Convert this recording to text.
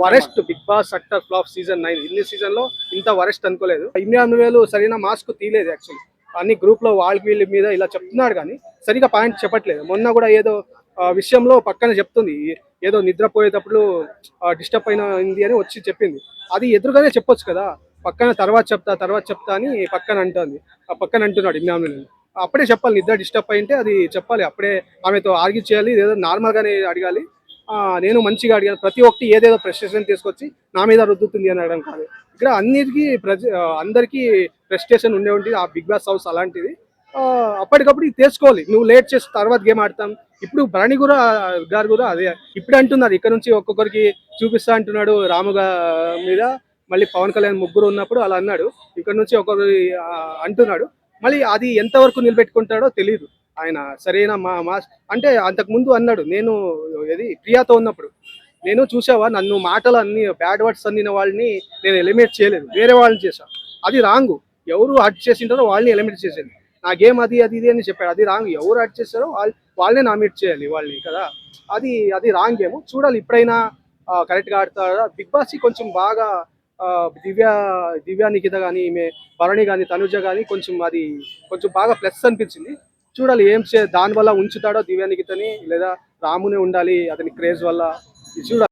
Worst Bigg Boss utter flop season 9 ఇన్ని season లో ఇంత వరెస్ట్ అనుకోలేదు. ఇమ్రాన్ వేలు సరైన మాస్క్ తీయలేదు యాక్చువల్లీ. అన్ని గ్రూప్ లో వాళ్ళ వీళ్ళ మీద ఇలా చెప్తున్నాడు కానీ సరిగా పాయింట్ చెప్పట్లేదు. మొన్న కూడా ఏదో విషయంలో పక్కన చెప్తుంది, ఏదో నిద్రపోయేటప్పుడు డిస్టర్బ్ అయింది అని వచ్చి చెప్పింది. అది ఎదురుగానే చెప్పొచ్చు కదా, పక్కన తర్వాత చెప్తా అని పక్కన అంటుంది. ఆ పక్కన అంటున్నాడు ఇమ్రాన్ వేలు. అప్పుడే చెప్పాలి, నిద్ర డిస్టర్బ్ అయింటే అది చెప్పాలి. అప్పుడే ఆమెతో ఆర్గ్యూ చేయాలి, ఏదో నార్మల్ గానే అడగాలి. నేను మంచిగా అడిగాను, ప్రతి ఒక్కటి ఏదేదో ఫ్రస్ట్రేషన్ తీసుకొచ్చి నా మీద రుద్దుతుంది అని అడగడం కాదు. ఇక్కడ అన్నిటికీ అందరికీ ఫ్రస్ట్రేషన్ ఉండే ఉంటుంది. ఆ బిగ్ బాస్ హౌస్ అలాంటిది. అప్పటికప్పుడు ఇది తెలుసుకోవాలి. నువ్వు లేట్ చేసి తర్వాత గేమ్ ఆడతాం. ఇప్పుడు భరణి కూడా గారు కూడా అదే ఇప్పుడు అంటున్నారు, ఇక్కడ నుంచి ఒక్కొక్కరికి చూపిస్తా అంటున్నాడు రాము మీద. మళ్ళీ పవన్ కళ్యాణ్ ముగ్గురు ఉన్నప్పుడు అలా అన్నాడు, ఇక్కడ నుంచి ఒక్కొక్కరి అంటున్నాడు. మళ్ళీ అది ఎంతవరకు నిలబెట్టుకుంటాడో తెలియదు ఆయన. సరైన మా అంటే అంతకు ముందు అన్నాడు, నేను ఏది ప్రియాతో ఉన్నప్పుడు నేను చూసావా నన్ను మాటలు అన్ని బ్యాడ్ వర్డ్స్ అన్నిన వాళ్ళని నేను ఎలిమినేట్ చేయలేదు, వేరే వాళ్ళని చేశా. అది రాంగ్. ఎవరు హర్ట్ చేసింటారో వాళ్ళని ఎలిమినేట్ చేసేది. నా గేమ్ అది అది ఇది అని చెప్పాడు. అది రాంగ్. ఎవరు హర్ట్ చేస్తారో వాళ్ళనే నామినేట్ చేయాలి వాళ్ళని కదా. అది రాంగ్ గేమ్. చూడాలి ఇప్పుడైనా కరెక్ట్గా ఆడతారా. బిగ్ బాస్ కొంచెం బాగా దివ్య నిఖిత కానీ, ఈమె భరణి కానీ, తనుజ కానీ కొంచెం బాగా ప్లస్ అనిపించింది. చూడాలి దాని వల్ల ఉంచుతాడో దివ్య నిఖితని, లేదా రామునే ఉండాలి అతని క్రేజ్ వల్ల. ఇది చూడాలి.